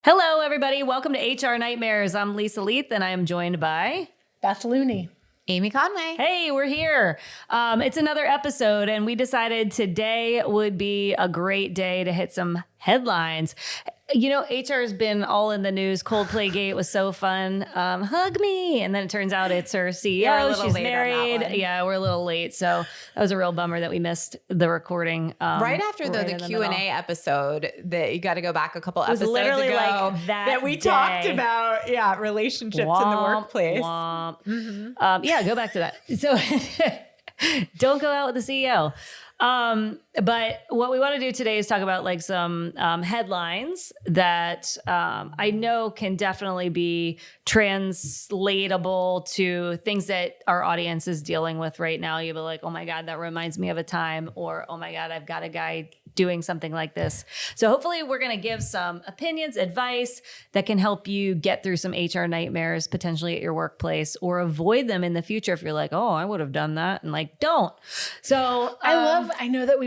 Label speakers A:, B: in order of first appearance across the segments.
A: Hello, everybody. Welcome to HR Nightmares. I'm Lisa Leath, and I am joined by
B: Beth Looney.
C: Amy Conway.
A: Hey, we're here. It's another episode, and we decided today would be a great day to hit some headlines. You know, HR has been all in the news. Coldplay Gate was so fun. Hug me. And then it turns out it's her CEO. She's married. Yeah, we're a little late. So that was a real bummer that we missed the recording.
C: Right after the Q&A episode that you got to go back a couple episodes
A: literally
C: ago
A: like that
C: we
A: day.
C: talked about, relationships in the workplace.
A: Mm-hmm. Yeah, go back to that. So don't go out with the CEO. But what we want to do today is talk about like some headlines that I know can definitely be translatable to things that our audience is dealing with right now. You'll be like, oh my God, that reminds me of a time, or oh my God, I've got a guy doing something like this. So hopefully we're going to give some opinions, advice that can help you get through some HR nightmares potentially at your workplace, or avoid them in the future if you're like, oh, I would have done that, and like, don't. So
B: I know that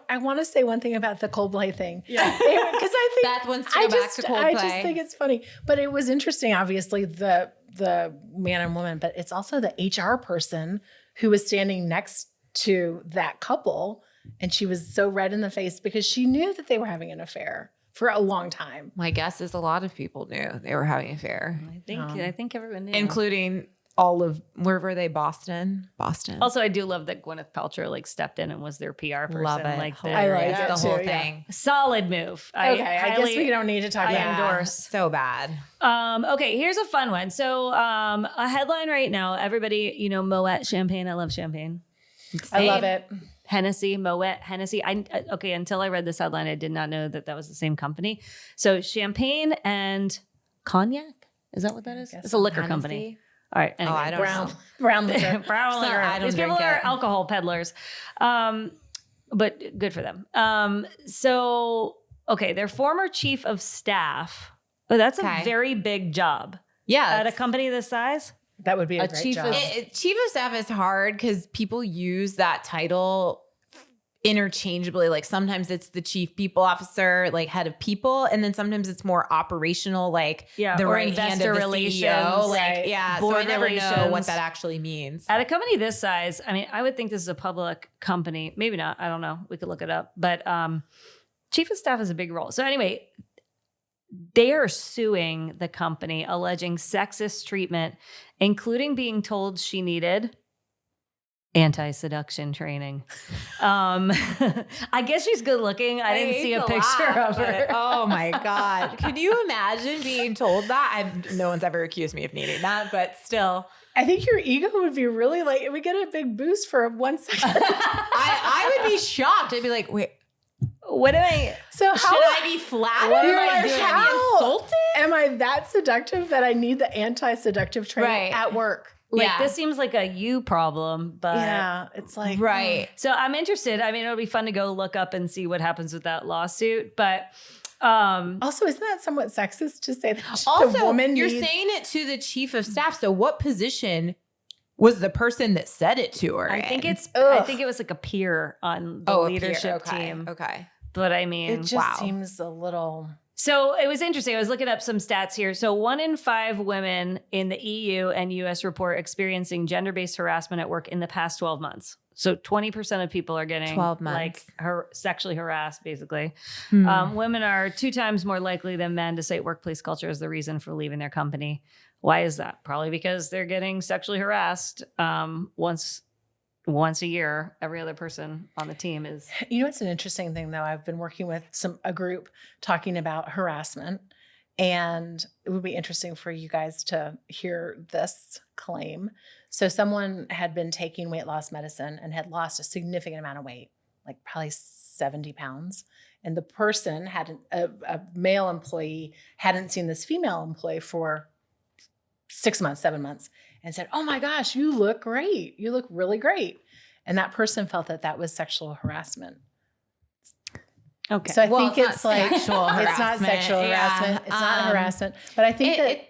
B: I want to say one thing about the Coldplay thing. Yeah. Because I think
C: Beth wants to go back to Coldplay.
B: I just think it's funny. But it was interesting, obviously, the man and woman, but it's also the HR person who was standing next to that couple. And she was so red in the face because she knew that they were having an affair for a long time.
C: My guess is a lot of people knew they were having an affair.
A: I think everyone knew.
C: Including all of, where were they? Boston.
A: Also, I do love that Gwyneth Paltrow like stepped in and was their PR person.
C: Love it.
A: Like
B: I like it
C: the
B: too,
C: whole
B: yeah.
C: thing.
A: Solid move.
B: I guess we don't need to talk about it.
A: endorse.
C: So bad.
A: Okay, here's a fun one. So a headline right now, everybody, you know, Moet champagne. I love champagne.
B: I love it.
A: Hennessy, Moet, Hennessy. Until I read this headline, I did not know that was the same company. So champagne and cognac. Is that what that is? It's a liquor company. All right. Anyway,
C: I don't know.
B: Brown liquor.
A: Brown liquor.
C: I don't
A: These people
C: drink
A: are
C: it.
A: alcohol peddlers. But good for them. Their former chief of staff. Oh, that's a very big job.
C: Yeah.
A: At a company this size?
B: That would be a great
C: chief
B: job.
C: Chief of staff is hard because people use that title interchangeably. Like sometimes it's the chief people officer, like head of people, and then sometimes it's more operational, like the right hand of the CEO. Like so I never know what that actually means.
A: At a company this size, I mean, I would think this is a public company. Maybe not. I don't know. We could look it up. But chief of staff is a big role. So anyway, they are suing the company, alleging sexist treatment, including being told she needed anti-seduction training. I guess she's good looking. I didn't see a picture of her.
C: Oh my God. Can you imagine being told that? No one's ever accused me of needing that, but still.
B: I think your ego would be really like, it would get a big boost for 1 second.
C: I would be shocked. I'd be like, wait.
A: What am I?
B: So how
C: should I be flattered?
B: What am
C: I doing?
B: How
C: Insulted?
B: Am I that seductive that I need the anti-seductive training at work?
A: Like this seems like a you problem, but
B: yeah, it's like
A: So I'm interested. I mean, it'll be fun to go look up and see what happens with that lawsuit. But
B: also, isn't that somewhat sexist to say that
C: also,
B: the woman
C: you're saying it to the chief of staff. So what position was the person that said it to her?
A: I think it was like a peer on the leadership team.
C: Okay.
A: But I mean,
B: it just seems a little.
A: So it was interesting. I was looking up some stats here. So 1 in 5 women in the EU and US report experiencing gender-based harassment at work in the past 12 months. So 20% of people are getting
C: 12 months.
A: like sexually harassed, basically. Women are 2 times more likely than men to cite workplace culture as the reason for leaving their company. Why is that? Probably because they're getting sexually harassed once a year. Every other person on the team is.
B: You know, it's an interesting thing, though. I've been working with a group talking about harassment, and it would be interesting for you guys to hear this claim. So someone had been taking weight loss medicine and had lost a significant amount of weight, like probably 70 pounds. And the person a male employee hadn't seen this female employee for 6 months, 7 months, and said, "Oh my gosh, you look great. You look really great." And that person felt that was sexual harassment.
A: Okay.
B: So I think it's like
C: sexual harassment.
B: It's not sexual harassment. It's not harassment. But I think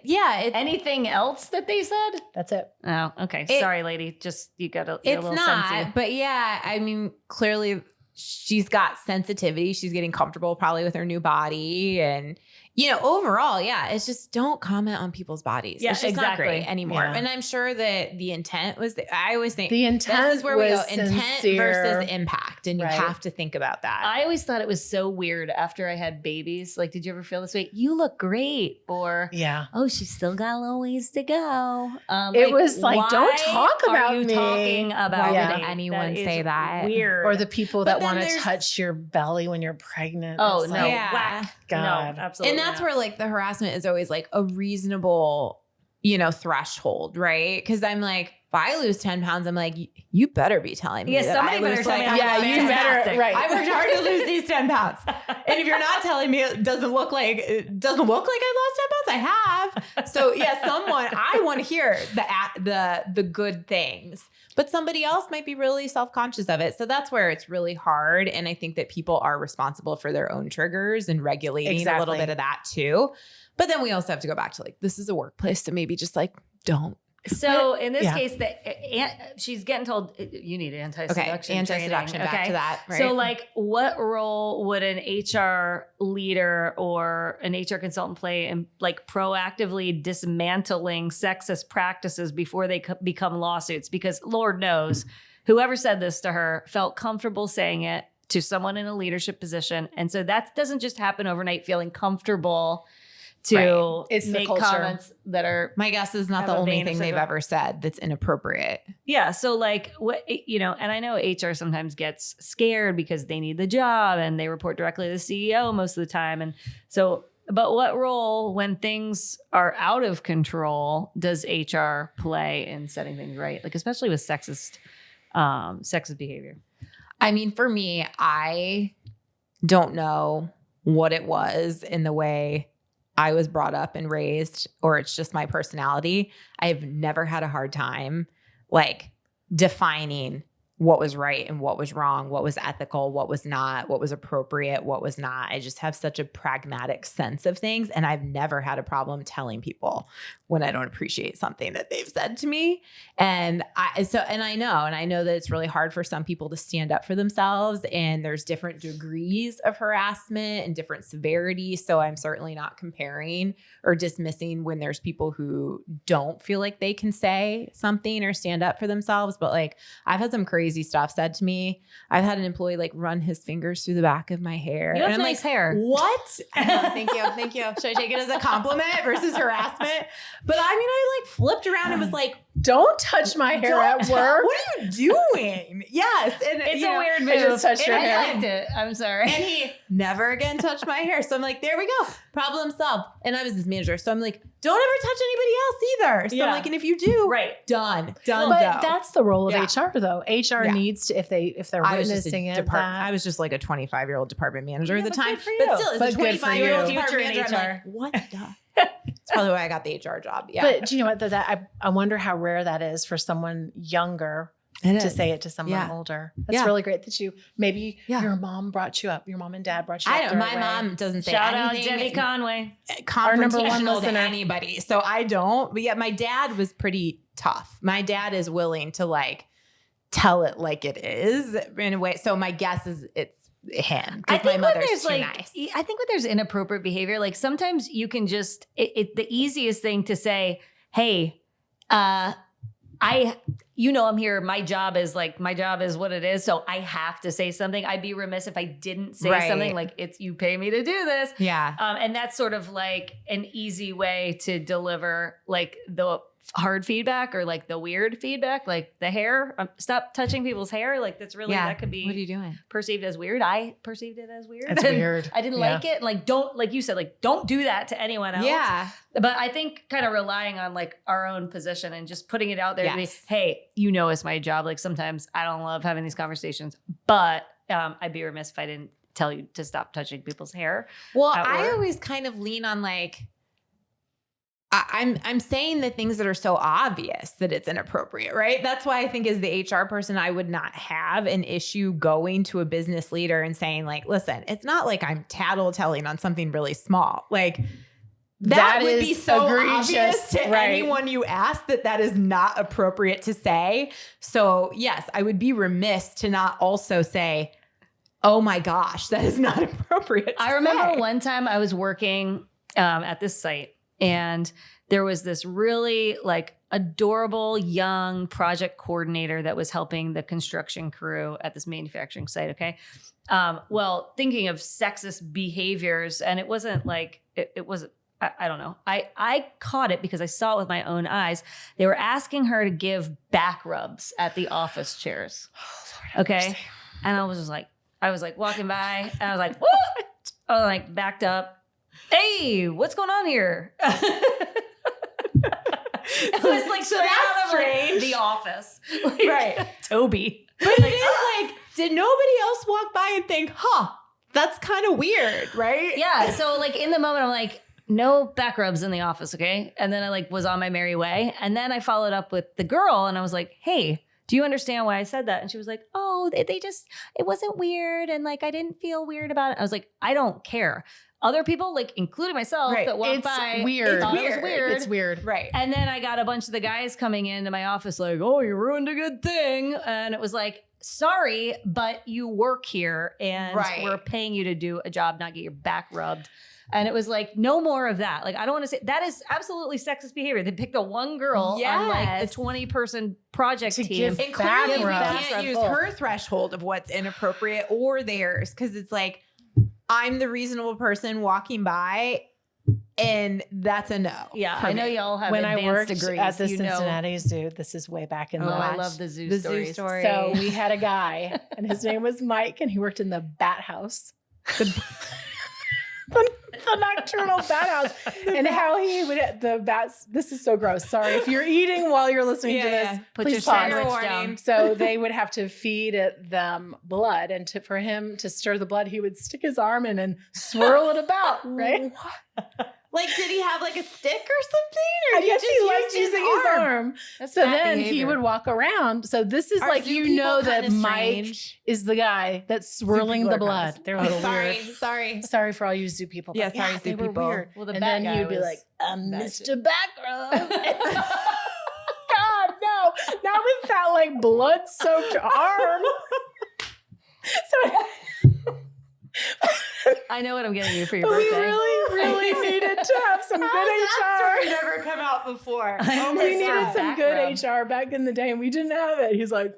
A: anything else that they said?
B: That's it.
A: Oh, okay. Sorry, lady. Just you got a
C: it's
A: little
C: not.
A: sensey.
C: But yeah, I mean, clearly she's got sensitivity. She's getting comfortable probably with her new body, and overall, yeah, it's just don't comment on people's bodies.
A: Yeah,
C: it's just
A: exactly.
C: not great anymore.
B: Yeah.
C: And I'm sure that the intent was, I always think
B: The intent
C: this is where we go.
B: was
C: Intent
B: sincere.
C: versus impact. And you
B: Right.
C: have to think about that.
A: I always thought it was so weird after I had babies. Like, did you ever feel this way? You look great. Or,
B: Yeah.
A: oh, she's still got a little ways to go.
B: It was like,
A: why
B: don't talk about
A: are you
B: me.
A: talking about
B: Why
A: me?
B: would
C: anyone
A: is
C: say that?
A: Weird.
B: Or the people
C: But
B: that
C: then
B: want to
C: there's-
B: touch your belly when you're pregnant.
A: oh,
B: It's
A: no.
B: like,
C: Yeah.
A: Whack.
B: God.
A: No, absolutely.
C: And that's
A: not.
C: where like the harassment is always like a reasonable, threshold, right? Because I'm like, if I lose 10 pounds, I'm like, you better be telling me.
A: Yeah,
C: that
A: somebody
C: I
A: better
C: lose,
A: tell me
C: like,
A: I'm
B: Yeah, you
A: fantastic.
B: better. Right.
C: I worked hard to lose these 10 pounds. And if you're not telling me it doesn't look like I lost 10 pounds, I have. So yeah, I want to hear the good things. But somebody else might be really self-conscious of it. So that's where it's really hard. And I think that people are responsible for their own triggers and regulating a little
B: Exactly.
C: bit of that too. But then we also have to go back to like, this is a workplace. So maybe just like, don't.
A: So in this
B: Yeah.
A: case, she's getting told you need anti-seduction.
C: Anti-seduction,
A: training.
C: back to that. Right?
A: So like, what role would an HR leader or an HR consultant play in like proactively dismantling sexist practices before they become lawsuits? Because Lord knows, whoever said this to her felt comfortable saying it to someone in a leadership position, and so that doesn't just happen overnight. Feeling comfortable to
C: Right.
B: It's the
A: make
B: culture.
A: comments that are
C: my guess is not
A: have
C: the
A: a
C: only
A: vein of
C: thing they've
A: syndrome.
C: ever said that's inappropriate.
A: Yeah. So like what, and I know HR sometimes gets scared because they need the job and they report directly to the CEO most of the time. And so, but what role when things are out of control does HR play in setting things right? Like, especially with sexist behavior.
C: I mean, for me, I don't know what it was in the way I was brought up and raised, or it's just my personality. I've never had a hard time like defining what was right and what was wrong, what was ethical, what was not, what was appropriate, what was not. I just have such a pragmatic sense of things. And I've never had a problem telling people when I don't appreciate something that they've said to me. And I know that it's really hard for some people to stand up for themselves, and there's different degrees of harassment and different severity. So I'm certainly not comparing or dismissing when there's people who don't feel like they can say something or stand up for themselves. But like, I've had some crazy stuff said to me. I've had an employee like run his fingers through the back of my hair.
A: You have
C: and I'm
A: nice
C: like,
A: hair.
C: what? Thank you. Should I take it as a compliment versus harassment? But I mean, I like flipped around and was like,
B: Don't touch my hair at work.
C: what are you doing? Yes. And
A: It's
C: you
A: a
C: know,
A: weird move.
B: I just touched your
A: And I
B: hair.
A: liked it. I'm sorry.
C: and he never again touched my hair. So I'm like, there we go. Problem solved. And I was his manager. So I'm like, don't ever touch anybody else either. So
A: Yeah.
C: I'm like, and if you do,
A: Right.
C: done.
B: But that's the role of
C: Yeah.
B: HR though. HR
C: Yeah.
B: needs to, if they're
C: I was just
B: witnessing it.
C: I was just like a 25-year-old department manager at the
A: but
C: time.
A: good for
C: But
A: you.
C: still, as
B: But
C: a
B: good for
C: 25-year-old
B: you.
C: department
A: Future in
C: manager, I'm
A: HR.
C: like, what the? That's probably why I got the HR job. Yeah.
B: But do you know what? I wonder how rare that is for someone younger to say it to someone
C: Yeah.
B: older. That's
C: Yeah.
B: really great that maybe
C: Yeah.
B: your mom brought you up. Your mom and dad brought you up.
C: I don't.
B: the
C: My
B: right way.
C: mom doesn't say
A: Shout out
C: anything
A: Debbie Conway.
B: Our number one
C: confrontational to
B: listener.
C: anybody. So I don't. But yeah, my dad was pretty tough. My dad is willing to like tell it like it is in a way. So my guess is it's him
A: I
C: because my
A: think when
C: mother's
A: there's
C: too
A: like,
C: nice.
A: I think when there's inappropriate behavior, like sometimes you can just, the easiest thing to say, hey, I'm here. My job is what it is. So I have to say something. I'd be remiss if I didn't say
C: Right.
A: something like you pay me to do this.
C: Yeah.
A: And that's sort of like an easy way to deliver like the hard feedback or like the weird feedback, like the hair. Stop touching people's hair. Like that's really, that could be
C: What are you doing?
A: perceived as weird. I perceived it as weird.
B: That's
A: And
B: weird.
A: I didn't
B: Yeah.
A: like it. Like, like you said, like, don't do that to anyone else.
C: Yeah.
A: But I think kind of relying on like our own position and just putting it out there to be,
C: Yes.
A: hey, it's my job. Like sometimes I don't love having these conversations, but I'd be remiss if I didn't tell you to stop touching people's hair.
C: Well,
A: at
C: I
A: work.
C: always kind of lean on like I'm saying the things that are so obvious that it's inappropriate, right? That's why I think as the HR person, I would not have an issue going to a business leader and saying like, listen, it's not like I'm tattletelling on something really small. Like that would be
B: is
C: so
B: egregious,
C: obvious to
B: right.
C: anyone you ask that is not appropriate to say. So yes, I would be remiss to not also say, oh my gosh, that is not appropriate to
A: I remember
C: say.
A: one time I was working at this site. And there was this really like adorable young project coordinator that was helping the construction crew at this manufacturing site. Okay. Well, thinking of sexist behaviors, and it wasn't like, it was, I don't know. I caught it because I saw it with my own eyes. They were asking her to give back rubs at the office chairs. Oh, Lord, okay. And I was like walking by and I was like, what? I was like backed up. Hey, what's going on here? It was like
C: so
A: straight
C: that's
A: out of like,
C: strange.
A: The Office. Like,
C: Right.
A: Toby.
C: But it is like, did nobody else walk by and think, that's kind of weird, right?
A: Yeah. So like in the moment, I'm like, no back rubs in the office, okay? And then I like was on my merry way. And then I followed up with the girl and I was like, hey, do you understand why I said that? And she was like, oh, they just, it wasn't weird. And like, I didn't feel weird about it. I was like, I don't care. Other people, like including myself, that walked by,
B: weird.
A: thought it was weird.
B: It's weird.
C: Right.
A: And then I got a bunch of the guys coming into my office like, oh, you ruined a good thing. And it was like, sorry, but you work here and we're paying you to do a job, not get your back rubbed. And it was like, no more of that. Like, I don't want to say that is absolutely sexist behavior. They picked the one girl on like the 20-person project team.
C: And clearly we can't use her threshold of what's inappropriate or theirs. Cause it's like, I'm the reasonable person walking by and that's a no.
A: Yeah. I know y'all have
B: when
A: advanced
B: I worked
A: degrees.
B: at the Cincinnati Zoo, this is way back in the
A: I love the zoo stories.
B: So we had a guy and his name was Mike and he worked in the bat house. The nocturnal bat house and how he would the bats. This is so gross. Sorry if you're eating while you're listening to this.
A: Put your
B: please pause.
A: sandwich down.
B: So they would have to feed them blood, and for him to stir the blood, he would stick his arm in and swirl it about. Right?
C: Like, did he have like a stick or something? Or
B: I guess he liked using his arm.
A: That's
B: so
A: bad
B: then
A: behavior.
B: he would walk around. So this is
C: Are
B: like,
C: zoo
B: you
C: people
B: know that
C: kinda
B: Mike
C: strange?
B: is the guy that's swirling the blood. They're a little
C: sorry,
B: weird.
C: sorry.
B: Sorry for all you zoo people.
C: Yeah,
B: but
C: sorry,
B: they
C: zoo
B: were
C: people.
B: weird.
A: Well, the
B: and
A: bad
B: then
A: guy
B: he'd be
A: was
B: like,
A: bad
B: Mr. Backrub. God, no. Not with that like blood-soaked arm. So
A: I know what I'm getting you for your
B: we
A: birthday.
B: really needed to have some good HR.
C: Never come out before.
B: We needed some good HR back in the day, and we didn't have it. He's like,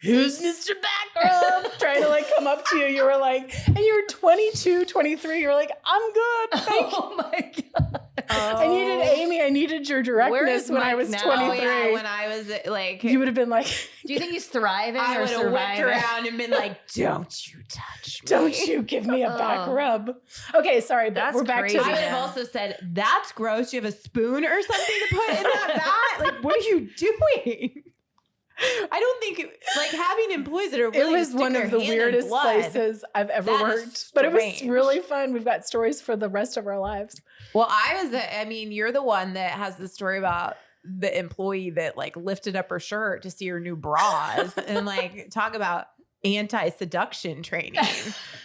B: who's Mr. Backrub? Trying to like come up to you. You were like, and you were 22, 23. You were like, I'm good. Thank you.
A: Oh my God.
B: I needed Amy. I needed your directness when I was 23.
A: now?
C: Yeah, when I was like,
B: You would have been like,
A: Do you think he's thriving
C: I
A: or
C: would have whipped
A: surviving?
C: around and been like, don't you touch me.
B: don't you give me a back rub. Okay, sorry, but
A: That's
B: we're back
A: crazy.
B: to
C: I would
B: the
C: have also said, that's gross. You have a spoon or something to put in that bat? Like, what are you doing? I don't think like having employees that are
B: It
C: willing
B: was
C: to stick
B: one
C: their
B: of the
C: hand in
B: weirdest
C: blood.
B: places I've ever
C: That is
B: worked. But it was
C: strange.
B: really fun. We've got stories for the rest of our lives.
C: Well, I mean, you're the one that has the story about the employee that like lifted up her shirt to see her new bras and like talk about anti-seduction training.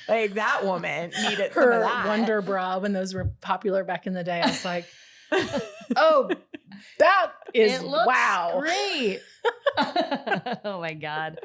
C: Like that woman needed some of
B: Her
C: that.
B: Wonder Bra, when those were popular back in the day, I was like, oh, that is
A: It looks
B: wow.
A: great. Oh my God.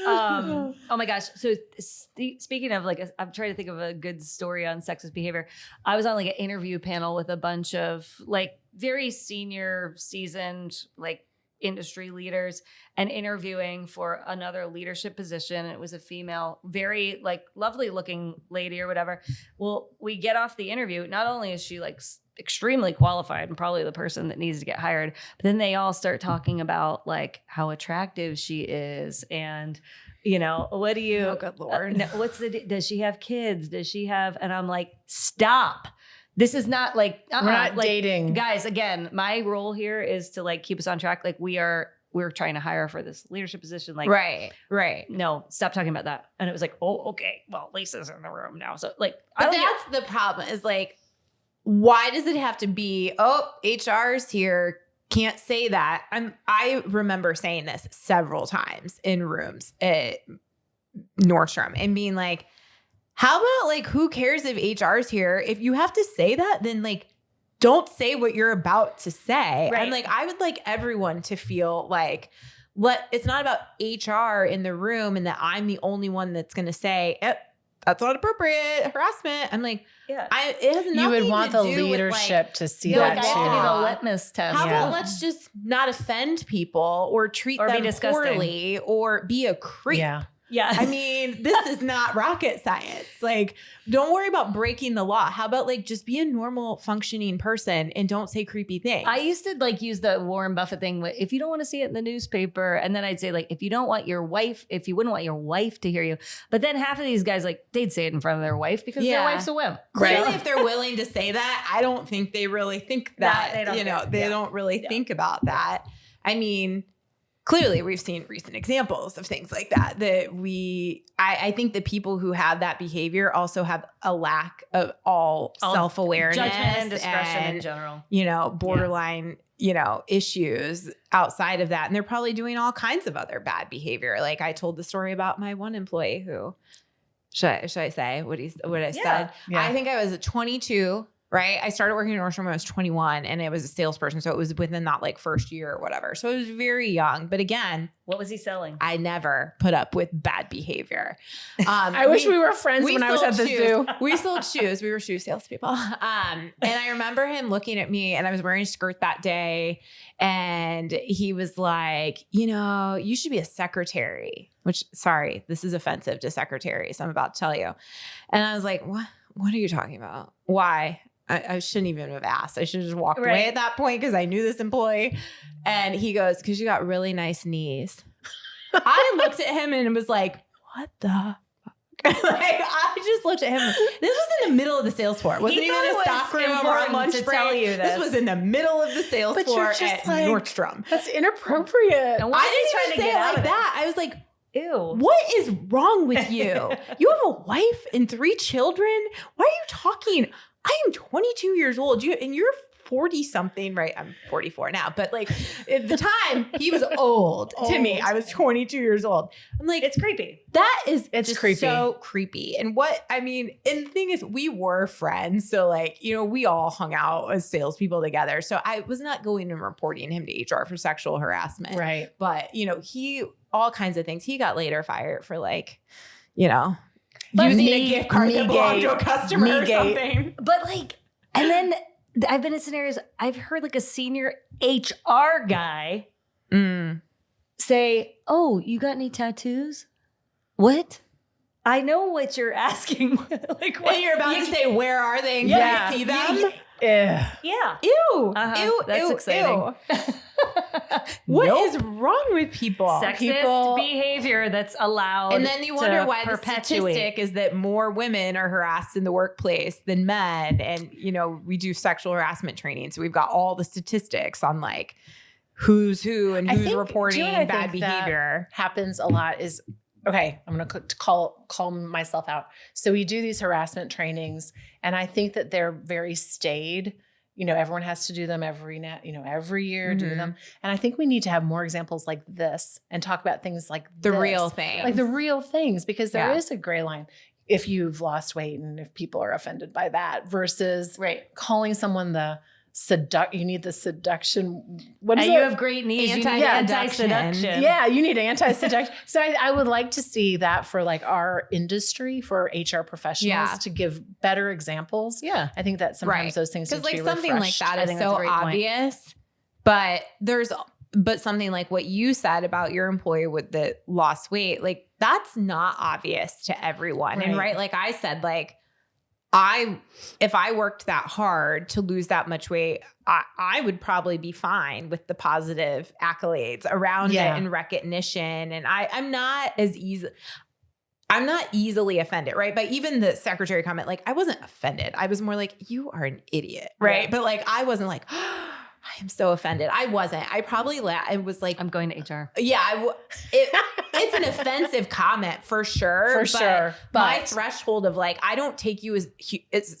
A: Oh my gosh. So speaking of like, I'm trying to think of a good story on sexist behavior. I was on like an interview panel with a bunch of like very senior, seasoned, like industry leaders and interviewing for another leadership position. It was a female, very like lovely looking lady or whatever. Well, we get off the interview. Not only is she like extremely qualified and probably the person that needs to get hired, but then they all start talking about like how attractive she is and you know, what do you,
C: Oh, good Lord.
A: does she have kids? Does she have, and I'm like, stop. This is not like,
B: We're not
A: like,
B: dating.
A: guys. Again, my role here is to like keep us on track. Like we're trying to hire for this leadership position. Like,
C: Right.
A: no, stop talking about that. And it was like, oh, okay. Well, Lisa's in the room now. So like,
C: But that's the problem is like, why does it have to be, oh, HR's here, can't say that. I remember saying this several times in rooms at Nordstrom and being like, how about like, who cares if HR's here? If you have to say that, then like, don't say what you're about to say.
A: Right.
C: And like, I would like everyone to feel like, it's not about HR in the room and that I'm the only one that's going to say, that's not appropriate harassment. I'm like,
A: Yeah.
C: it has nothing
B: You would want
C: to
B: the
C: do with,
B: leadership to see
A: Feel
B: that
A: like I have to be
B: too.
A: the litmus test.
C: How
B: Yeah.
C: about let's just not offend people or treat
A: Or be
C: them
A: disgusting.
C: poorly or be a creep.
B: Yeah.
A: Yeah.
C: I mean, this is not rocket science. Like, don't worry about breaking the law. How about like just be a normal functioning person and don't say creepy things?
A: I used to like use the Warren Buffett thing. If you don't want to see it in the newspaper, and then I'd say like, if you wouldn't want your wife to hear you, but then half of these guys like they'd say it in front of their wife because their
C: Yeah.
A: wife's a wimp.
C: Clearly,
B: Right.
C: if they're willing to say that, I don't think they really think that.
A: they don't care.
C: They
A: Yeah.
C: don't really think about that. I mean, clearly, we've seen recent examples of things like that. I think the people who have that behavior also have a lack of all self-awareness,
A: Judgment and discretion in
C: and,
A: general.
C: borderline, issues outside of that. And they're probably doing all kinds of other bad behavior. Like I told the story about my one employee who, should I say what I said?
B: Yeah.
C: I think I was 22, right? I started working in Nordstrom when I was 21 and it was a salesperson. So it was within that like first year or whatever. So it was very young. But again,
A: What was he selling?
C: I never put up with bad behavior.
B: I wish we were friends when I was
C: sold
B: at the
C: shoes.
B: zoo.
C: We sold shoes. We were shoe salespeople. And I remember him looking at me and I was wearing a skirt that day. And he was like, you should be a secretary, which, sorry, this is offensive to secretaries. I'm about to tell you. And I was like, what are you talking about? Why? I shouldn't even have asked. I should have just walked away at that point because I knew this employee. And he goes, because you got really nice knees. I looked at him and was like, what the fuck? I just looked at him. This was in the middle of the sales floor. Wasn't
A: He
C: even
A: thought
C: in
A: it
C: a
A: was
C: stock room or a
A: important
C: lunch
A: to
C: break.
A: tell you
C: This
A: this.
C: was in the middle of the sales
B: But
C: floor
B: you're
C: at
B: just like-
C: Nordstrom.
B: That's inappropriate.
A: And why
C: I
A: is he
C: didn't
A: trying
C: even
A: to
C: say
A: get
C: it
A: out
C: like
A: of
C: that. I was like,
A: Ew.
C: what is wrong with you? You have a wife and 3 children. Why are you talking? I am 22 years old. And you're 40 something, right? I'm 44 now, but like at the time he was old to me. I was 22 years old. I'm like,
A: It's creepy.
B: It's
C: just
B: creepy.
C: so creepy. And and the thing is, we were friends. So like, we all hung out as salespeople together. So I was not going and reporting him to HR for sexual harassment.
B: Right.
C: But, he, all kinds of things. He got later fired for like,
A: But
C: using
A: me-
C: a gift card that belonged to a customer or
B: me-gate.
C: something.
A: But like, and then I've been in scenarios, I've heard like a senior HR guy say, "Oh, you got any tattoos?" What? I know what you're asking. Like, what?
C: And you're about to say, where are they? And
B: Yeah.
C: can I see them?
A: Yeah.
C: Ew.
A: Uh-huh.
C: Ew.
A: That's
C: ew,
A: exciting.
C: Ew. What is wrong with people?
A: Sexist behavior that's allowed.
C: And then you wonder
A: to
C: why the
A: perpetuate.
C: statistic is that more women are harassed in the workplace than men. And, we do sexual harassment training. So we've got all the statistics on like who's who and
B: I
C: who's
B: think-
C: reporting
B: do you know what I
C: bad
B: think that
C: behavior.
B: happens a lot is, okay, I'm going to call myself out. So we do these harassment trainings and I think that they're very staid. Everyone has to do them every year, do
C: Mhm.
B: them. And I think we need to have more examples like this and talk about things like
C: The
B: this.
C: real thing.
B: Like the real things, because there
C: Yeah.
B: is a gray line if you've lost weight and if people are offended by that versus calling someone you need the seduction. What is
A: And
B: it?
A: you have great knees. You need
C: Anti-seduction.
A: anti-seduction.
B: Yeah, you need anti-seduction. So I would like to see that for like our industry, for HR professionals
C: Yeah.
B: to give better examples.
A: Yeah.
B: I think that sometimes
C: Right.
B: those things need
C: Because
B: to
C: like
B: be
C: something like
B: refreshed.
C: that
A: I
C: is
A: think that's a
C: so
A: great point.
C: obvious, but something like what you said about your employee with the lost weight, like that's not obvious to everyone. And
B: Right.
C: like I said, like if I worked that hard to lose that much weight, I would probably be fine with the positive accolades around
B: Yeah.
C: it and recognition. And I'm not easily offended, right? But even the secretary comment, like I wasn't offended. I was more like, you are an idiot, right?
B: Right.
C: But like I wasn't like, I am so offended. I wasn't. I probably I was like,
A: I'm going to HR.
C: yeah, it's an offensive comment for sure.
B: For sure.
C: My
B: But
C: threshold of like, I don't take you as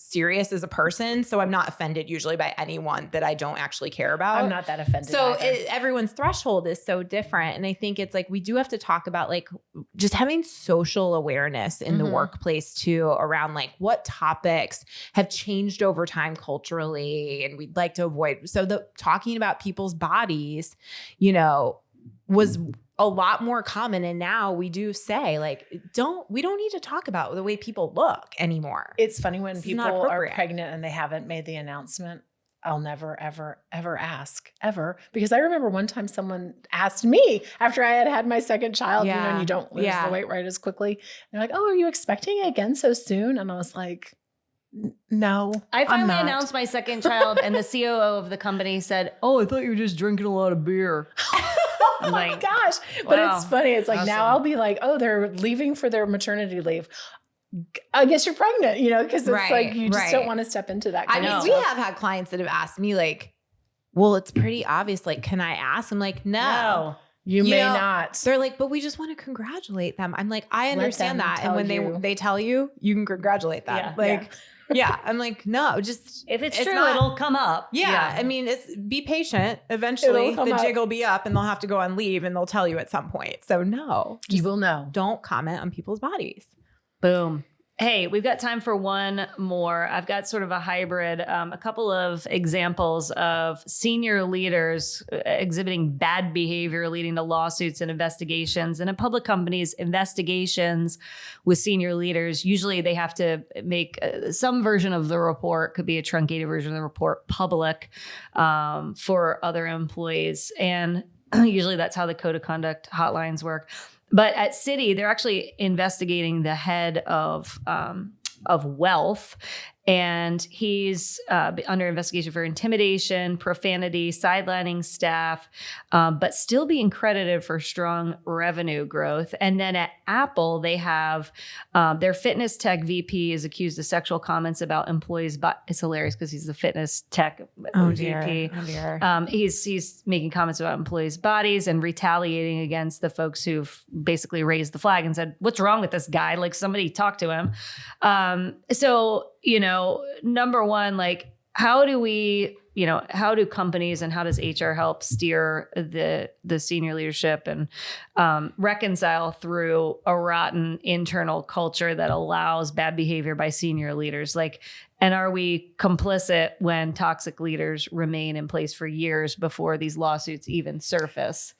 C: serious as a person. So I'm not offended usually by anyone that I don't actually care about.
B: I'm not that offended.
C: So
B: either.
C: everyone's threshold is so different. And I think it's like, we do have to talk about like just having social awareness in the
B: Mhm.
C: workplace too, around like what topics have changed over time culturally and we'd like to avoid. So talking about people's bodies, was a lot more common. And now we do say like, we don't need to talk about the way people look anymore.
B: It's funny when
C: This is
B: people
C: not
B: are
C: appropriate.
B: pregnant and they haven't made the announcement. I'll never, ever, ever ask ever. Because I remember one time someone asked me after I had my second child, you know, and you don't lose the weight right as quickly. They're like, oh, are you expecting again so soon? And I was like, no,
A: I finally
B: I'm not.
A: announced my second child, and the COO of the company said, "Oh, I thought you were just drinking a lot of beer."
B: Oh my
A: like,
B: gosh. But
A: wow.
B: it's funny. It's like now I'll be like, oh, they're leaving for their maternity leave. I guess you're pregnant, you know, because it's like you just don't want to step into that.
C: I
B: kind
C: mean,
B: of
C: we
B: stuff.
C: have had clients that have asked me like, well, it's pretty obvious. Like, can I ask? I'm like, no.
B: You may
C: know,
B: not.
C: They're like, but we just want to congratulate them. I'm like, I
B: Let
C: understand
B: them
C: that. And
B: tell
C: when
B: you.
C: they tell you, you can congratulate them.
A: Yeah.
C: Like, yeah. I'm like, no, just
A: If it's true,
C: not,
A: it'll come up.
C: Yeah. I mean, be patient. Eventually
B: It'll come
C: the
B: up.
C: jig will be up and they'll have to go on leave and they'll tell you at some point. So no,
B: You will know.
C: don't comment on people's bodies.
A: Boom. Hey, we've got time for one more. I've got sort of a hybrid, a couple of examples of senior leaders exhibiting bad behavior leading to lawsuits and investigations. And in public companies, investigations with senior leaders, usually they have to make some version of the report, could be a truncated version of the report, public for other employees. And usually that's how the code of conduct hotlines work. But at Citi, they're actually investigating the head of wealth, and he's under investigation for intimidation, profanity, sidelining staff, but still being credited for strong revenue growth. And then at Apple, they have their fitness tech VP is accused of sexual comments about employees. But it's hilarious because he's the fitness tech VP.
C: Oh, dear.
A: He's making comments about employees' bodies and retaliating against the folks who've basically raised the flag and said, "What's wrong with this guy? Like, somebody talk to him." So, you know, number one, like, how do companies and how does HR help steer the senior leadership and reconcile through a rotten internal culture that allows bad behavior by senior leaders? Like, and are we complicit when toxic leaders remain in place for years before these lawsuits even surface?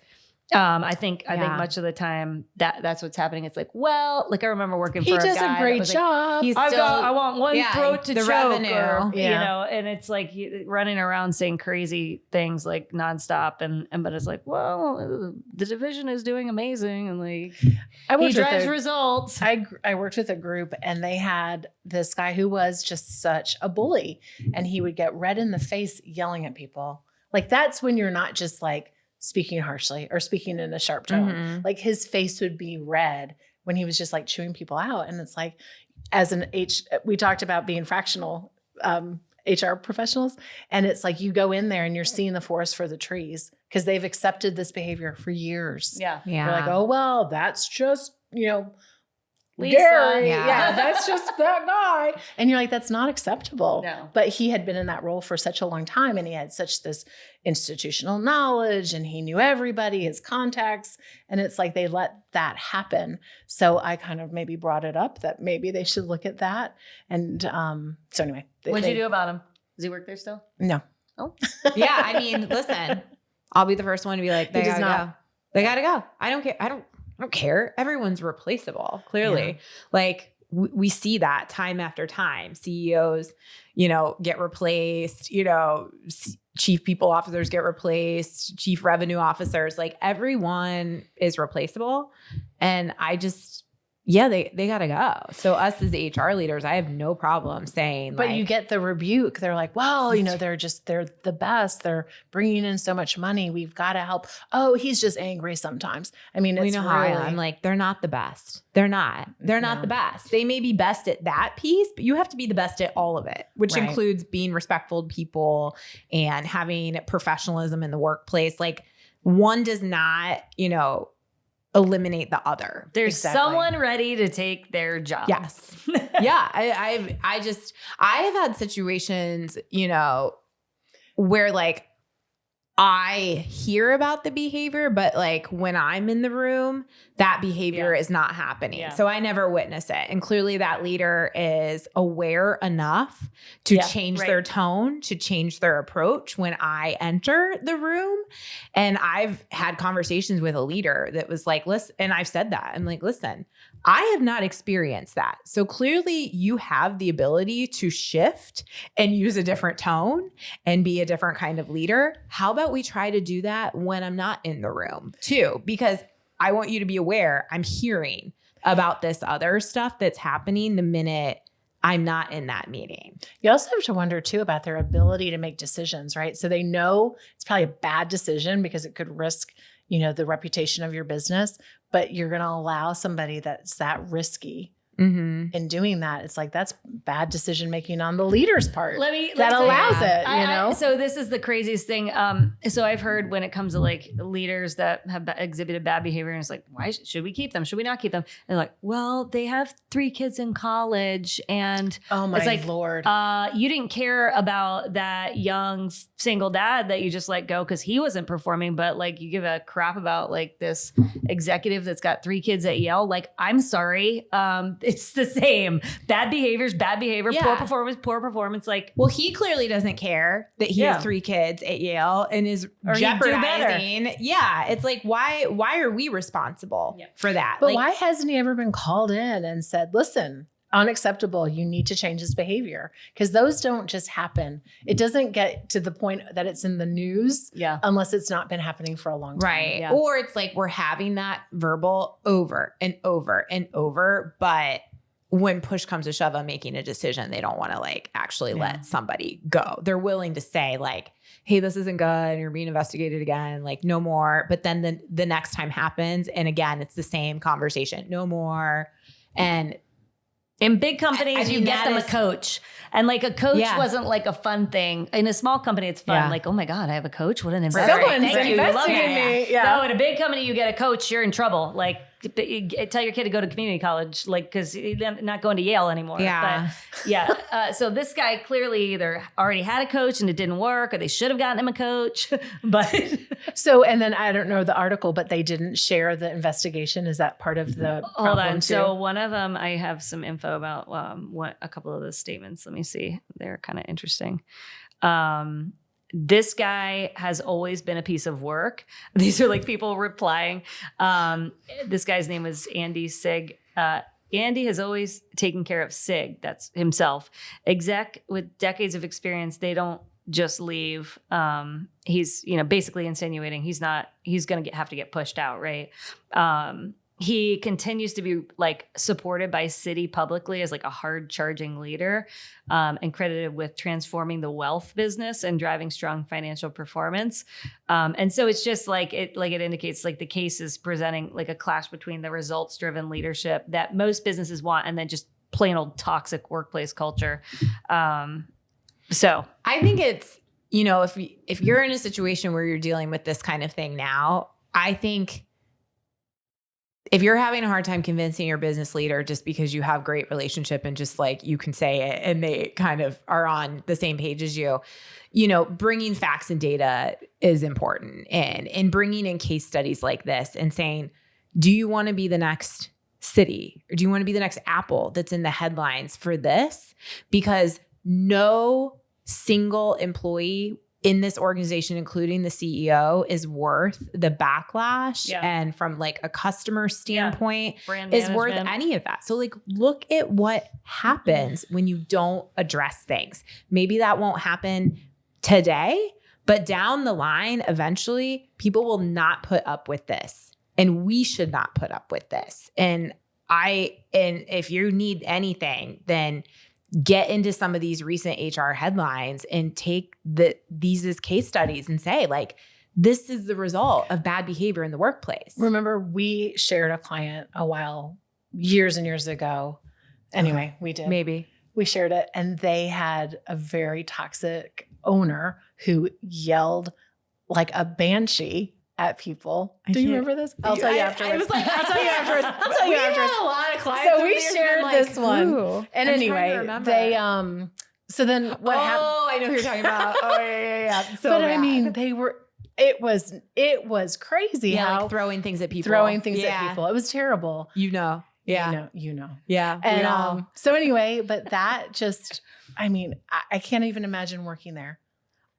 A: I think much of the time that's what's happening. It's like, well, like I remember working for a guy.
B: He does a great job.
A: I want one throat to
C: the
A: choke,
C: revenue.
A: or, you know, and it's like running around saying crazy things like nonstop, and but it's like, well, the division is doing amazing, and like he drives results.
B: I worked with a group, and they had this guy who was just such a bully, and he would get red in the face yelling at people. Like, that's when you're not just like speaking harshly or speaking in a sharp tone.
C: Mm-hmm.
B: Like, his face would be red when he was just like chewing people out. And it's like, we talked about being fractional HR professionals. And it's like, you go in there and you're seeing the forest for the trees because they've accepted this behavior for years.
A: Yeah.
C: Yeah.
B: They're like, oh, well, that's just, you know,
A: Lisa.
B: Gary.
C: Yeah.
B: Yeah, that's just that guy. And you're like, that's not acceptable.
A: No.
B: But he had been in that role for such a long time, and he had such this institutional knowledge, and he knew everybody, his contacts. And it's like they let that happen. So I kind of maybe brought it up that maybe they should look at that. And so anyway.
A: What'd you do about him? Does he work there still?
B: No.
A: Oh,
C: Yeah. I mean, listen, I'll be the first one to be like, they gotta go. They gotta go. I don't care. I don't care. Everyone's replaceable, clearly.
B: Yeah.
C: Like we see that time after time. CEOs, you know, get replaced, you know, chief people officers get replaced, chief revenue officers, like everyone is replaceable. And I just, they got to go. So us as HR leaders, I have no problem saying,
B: But
C: like,
B: you get the rebuke. They're like, well, you know, they're the best. They're bringing in so much money. We've got to help. Oh, he's just angry sometimes. I mean, it's
C: how I am.
B: really,
C: I'm like, they're not the best. They're not the best. They may be best at that piece, but you have to be the best at all of it, which
B: Right.
C: includes being respectful to people and having professionalism in the workplace. Like, one does not, you know, eliminate the other.
A: there's
B: Exactly.
A: someone ready to take their job.
C: Yes. Yeah. I have had situations, you know, where like I hear about the behavior, but like when I'm in the room, that behavior is not happening.
A: Yeah.
C: So I never witness it. And clearly that leader is aware enough to change their tone, to change their approach when I enter the room. And I've had conversations with a leader that was like, listen, and I've said that. I'm like, listen, I have not experienced that. So clearly you have the ability to shift and use a different tone and be a different kind of leader. How about we try to do that when I'm not in the room too? Because I want you to be aware I'm hearing about this other stuff that's happening the minute I'm not in that meeting.
B: You also have to wonder too about their ability to make decisions, right? So they know it's probably a bad decision because it could risk, the reputation of your business, but you're going to allow somebody that's that risky in doing that. It's like, that's bad decision making on the leader's part. That allows it,
A: So this is the craziest thing. So I've heard when it comes to like leaders that have exhibited bad behavior, and it's like, why should we keep them? Should we not keep them? And like, well, they have 3 kids in college, and
B: oh my
A: it's like,
B: Lord,
A: you didn't care about that young single dad that you just let go because he wasn't performing, but like you give a crap about like this executive that's got 3 kids at Yale. Like, I'm sorry. It's the same. Bad behavior, poor performance. Like,
C: well, he clearly doesn't care that he has 3 kids at Yale and is jeopardizing. Yeah. It's like, why are we responsible for that?
B: But
C: like,
B: why hasn't he ever been called in and said, listen, unacceptable, you need to change his behavior? Because those don't just happen. It doesn't get to the point that it's in the news unless it's not been happening for a long time.
C: Right. Yeah. Or it's like we're having that verbal over and over and over, but when push comes to shove on making a decision, they don't want to like actually let somebody go. They're willing to say like, hey, this isn't good, and you're being investigated again, like no more. But then the next time happens, and again, it's the same conversation, no more. And
A: in big companies, you get them a coach. And like a coach wasn't like a fun thing. In a small company, it's fun. Like, oh my God, I have a coach. What an investment.
B: Someone's
A: Thank you.
B: investing in me. Yeah.
A: No, in a big company, you get a coach, you're in trouble. Like, tell your kid to go to community college, like, because they're not going to Yale anymore.
C: Yeah.
A: But so this guy clearly either already had a coach and it didn't work, or they should have gotten him a coach. But
B: so, and then I don't know the article, but they didn't share the investigation. Is that part of the problem?
A: Hold on.
B: Too?
A: So one of them, I have some info about what a couple of the statements. Let me see. They're kind of interesting. This guy has always been a piece of work. These are like people replying. This guy's name was Andy Sig. Andy has always taken care of Sig. That's himself. Exec with decades of experience. They don't just leave. He's, basically insinuating he's going to have to get pushed out. Right. He continues to be like supported by Citi publicly as like a hard charging leader, and credited with transforming the wealth business and driving strong financial performance. And so it's just like it indicates like the case is presenting like a clash between the results driven leadership that most businesses want and then just plain old toxic workplace culture. So
C: I think it's, if you're in a situation where you're dealing with this kind of thing now, I think if you're having a hard time convincing your business leader just because you have great relationship and just like you can say it and they kind of are on the same page as you, bringing facts and data is important. And bringing in case studies like this and saying, do you want to be the next Citi, or do you want to be the next Apple that's in the headlines for this? Because no single employee in this organization, including the CEO, is worth the backlash and from like a customer standpoint is worth any of that. So like, look at what happens when you don't address things. Maybe that won't happen today, but down the line, eventually people will not put up with this, and we should not put up with this. And if you need anything, then get into some of these recent HR headlines and take these as case studies and say like, this is the result of bad behavior in the workplace.
B: Remember, we shared a client years and years ago. Anyway, we did.
C: Maybe.
B: We shared it, and they had a very toxic owner who yelled like a banshee at people. Do you remember this? I'll tell you afterwards. I'll tell you afterwards.
C: We had a lot of clients.
B: So we shared this one. And anyway, they so then what happened?
C: Oh, I know who you're talking about. Oh, yeah. So
B: but bad. I mean, they were it was crazy
C: Yeah,
B: how
C: like throwing things at people.
B: throwing things at people. It was terrible.
C: Yeah.
B: You know.
C: Yeah.
B: And so anyway, but that just, I mean, I can't even imagine working there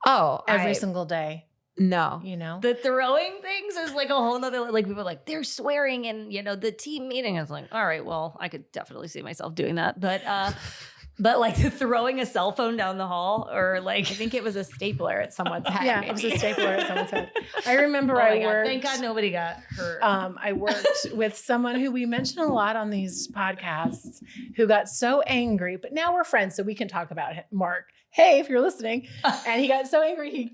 B: every single day.
C: No.
B: You know?
A: The throwing things is like a whole nother, like people are like, they're swearing in, the team meeting. I was like, all right, well, I could definitely see myself doing that. But like throwing a cell phone down the hall or like.
C: I think it was a stapler at someone's head.
B: Yeah, it was a stapler at someone's head. I remember I worked.
A: Thank God nobody got hurt.
B: I worked with someone who we mention a lot on these podcasts who got so angry, but now we're friends, so we can talk about him. Mark, hey, if you're listening. And he got so angry, he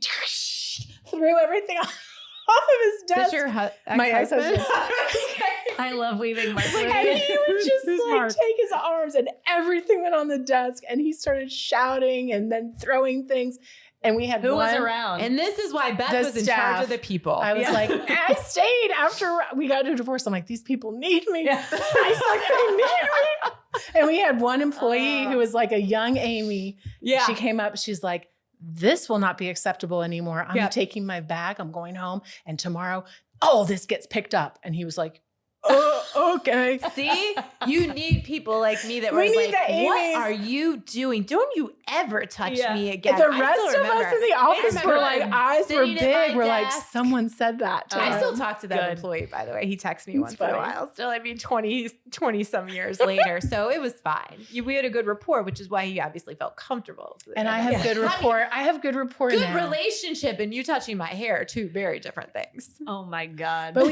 B: threw everything off of his desk.
C: Is your
B: my ex-husband.
A: I love weaving Mark.
B: And he would just take his arms and everything went on the desk and he started shouting and then throwing things. And we had
A: Who was around?
C: And this is why Beth was in
B: staff.
C: charge of the people.
B: I was like, I stayed after we got a divorce. I'm like, these people need me. I said, they need me. And we had one employee who was like a young Amy.
C: Yeah.
B: She came up, she's like, this will not be acceptable anymore. I'm taking my bag. I'm going home. And tomorrow, this gets picked up. And he was like, okay.
C: See, you need people like me that were
B: We need
C: like,
B: the
C: what
B: Amy's.
C: are you doing? Don't you ever touch me again.
B: The
C: I
B: rest
C: still
B: of us
C: remember.
B: in the office
C: I
B: were
C: remember
B: like, eyes were
C: sitting at
B: big.
C: my
B: We're like,
C: desk.
B: someone said that to
C: I
B: us.
C: still talk to that
A: Good.
C: employee, by the way. He texts me once
B: funny.
C: in a while. Still, 20 some years later. So it was fine. We had a good rapport, which is why he obviously felt comfortable.
B: And I have good rapport. I have good rapport
C: Good
B: now.
C: relationship and you touching my hair, two very different things.
A: Oh my God.
B: But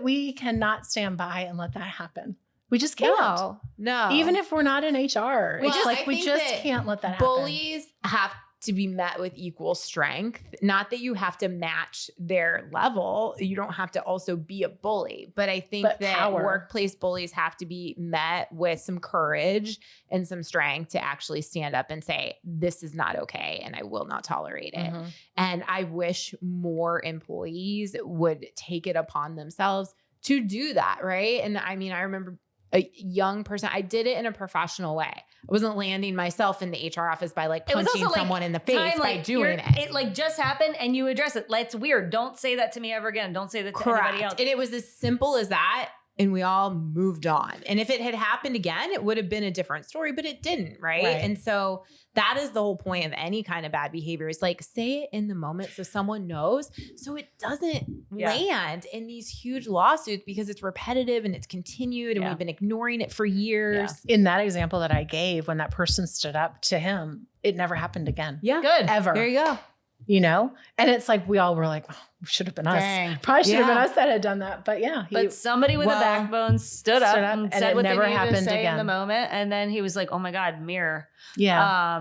B: we cannot stand by and let that happen. We just can't.
C: No.
B: Even if we're not in HR.
C: Well,
B: we just can't let that happen.
C: Bullies have to be met with equal strength. Not that you have to match their level. You don't have to also be a bully. But I think that
B: power.
C: workplace bullies have to be met with some courage and some strength to actually stand up and say, this is not okay and I will not tolerate it.
B: Mhm.
C: And I wish more employees would take it upon themselves to do that, right? And I mean, I remember a young person, I did it in a professional way. I wasn't landing myself in the HR office by like
A: It was
C: punching
A: also, like,
C: someone in the face
A: time,
C: by
A: like,
C: doing it.
A: It like just happened and you address it. Like, it's weird. Don't say that to me ever again. Don't say that to anybody else.
C: And it was as simple as that. And we all moved on. And if it had happened again, it would have been a different story, but it didn't, right? And so that is the whole point of any kind of bad behavior is like, say it in the moment so someone knows, so it doesn't land in these huge lawsuits because it's repetitive and it's continued and we've been ignoring it for years.
B: In that example that I gave, when that person stood up to him, it never happened again.
C: Yeah.
A: Good.
B: Ever.
C: There you go.
B: You know? And it's like, we all were like, should have been us.
A: Dang.
B: Probably should have been us that had done that. But yeah.
A: But somebody with a backbone stood up and said
B: it
A: what
B: never
A: they needed to
B: happened
A: say
B: again.
A: in the moment. And then he was like, oh my God, mirror.
B: Yeah.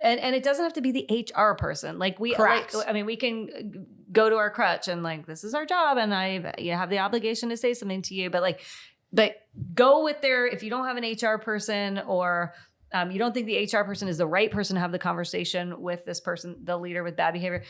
A: And it doesn't have to be the HR person. Like we can go to our crutch and like, this is our job. And I have the obligation to say something to you, but go with if you don't have an HR person or you don't think the HR person is the right person to have the conversation with this person, the leader with bad behavior,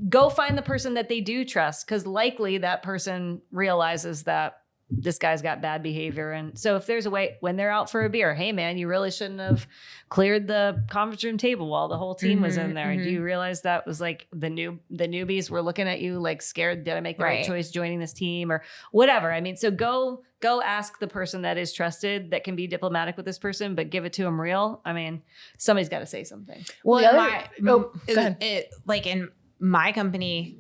A: go find the person that they do trust. Cause likely that person realizes that this guy's got bad behavior. And so if there's a way when they're out for a beer, hey man, you really shouldn't have cleared the conference room table while the whole team was in there. Do you realize that was like the newbies were looking at you like scared, did I make the right choice joining this team or whatever? I mean, so go ask the person that is trusted that can be diplomatic with this person, but give it to them real. I mean, somebody's got to say something.
C: Well,
B: go ahead.
C: like in my company,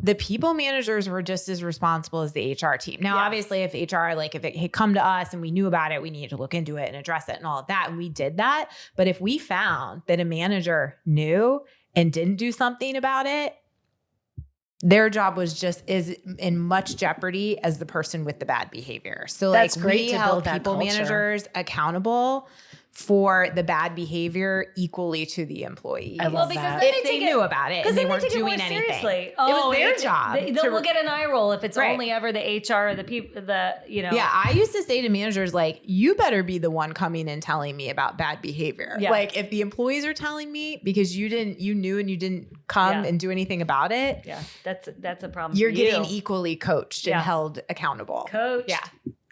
C: the people managers were just as responsible as the HR team. Now, obviously, if HR, like if it had come to us and we knew about it, we needed to look into it and address it and all of that. And we did that. But if we found that a manager knew and didn't do something about it, their job was just as in much jeopardy as the person with the bad behavior. So
B: That's
C: like
B: great
C: we
B: to
C: held
B: build that
C: people
B: culture.
C: managers accountable for the bad behavior equally to the employee.
B: I love that.
C: If they knew about it and they weren't doing anything.
A: Seriously.
C: It was their job.
A: They'll get an eye roll if it's only ever the HR or the people,
C: Yeah, I used to say to managers, like, you better be the one coming and telling me about bad behavior.
A: Yeah.
C: Like if the employees are telling me because you knew and you didn't come and do anything about it.
A: Yeah, that's a problem.
C: You're
A: for
C: getting
A: you.
C: equally coached and held accountable.
A: Coached.
C: Yeah.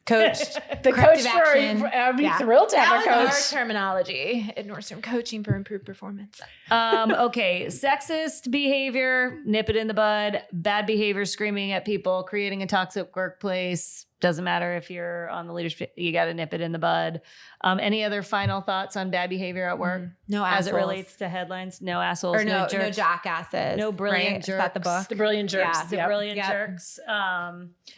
C: Coach.
B: The coach
C: corrective
B: for,
C: action.
B: I'd be thrilled to have a
C: That was
B: coach.
C: our terminology at Nordstrom, coaching for improved performance.
A: Okay. Sexist behavior, nip it in the bud. Bad behavior, screaming at people, creating a toxic workplace. Doesn't matter if you're on the leadership, you got to nip it in the bud. Any other final thoughts on bad behavior at work?
C: No assholes.
A: As it relates to headlines? No assholes,
C: Or no
A: jerks.
C: jackasses.
A: No brilliant
C: right? Is that the
A: jerks.
C: book?
B: The brilliant jerks.
C: Yeah,
A: The
B: Yep.
A: brilliant
C: Yep.
A: jerks.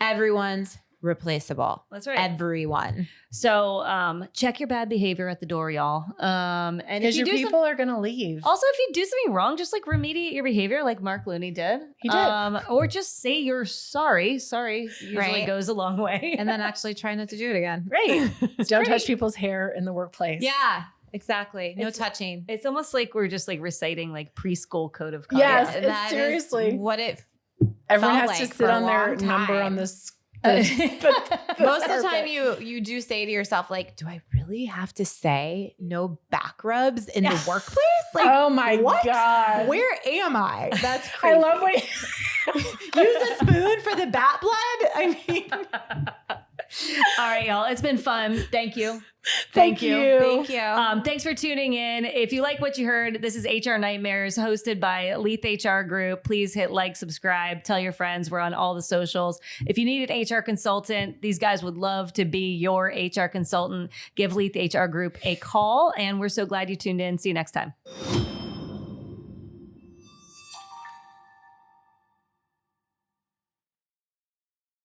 C: Everyone's replaceable.
A: That's right.
C: Everyone.
A: So check your bad behavior at the door, y'all. And if
B: Because
A: you
B: your
A: do
B: people are going to leave.
A: also, if you do something wrong, just like remediate your behavior, like Mark Looney did.
B: He did.
A: Or just say you're sorry. Sorry usually
C: Right.
A: goes a long way.
C: And then actually try not to do it again.
A: right.
B: Don't touch people's hair in the workplace.
C: Yeah, exactly. No
A: It's-
C: touching.
A: It's almost like we're just like reciting like preschool code of conduct.
B: Yes,
C: And
B: it's
C: that is
B: seriously.
C: what it
B: Everyone
C: felt
B: has
C: like
B: to
C: for
B: sit
C: a
B: on their
C: long
B: number
C: time.
B: on this.
C: most of the time
B: carpet.
C: you do say to yourself, like, do I really have to say no back rubs in the workplace? Like,
B: Oh my
C: what?
B: God.
C: Where am I? That's
B: I
C: crazy.
B: love when
C: Use a spoon for the bat blood. I mean,
A: All right, y'all. It's been fun. Thank you.
B: Thank you.
C: thank you.
A: Thanks for tuning in. If you like what you heard, this is HR Nightmares hosted by Leath HR Group. Please hit like, subscribe, tell your friends. We're on all the socials. If you need an HR consultant, these guys would love to be your HR consultant. Give Leath HR Group a call. And we're so glad you tuned in. See you next time.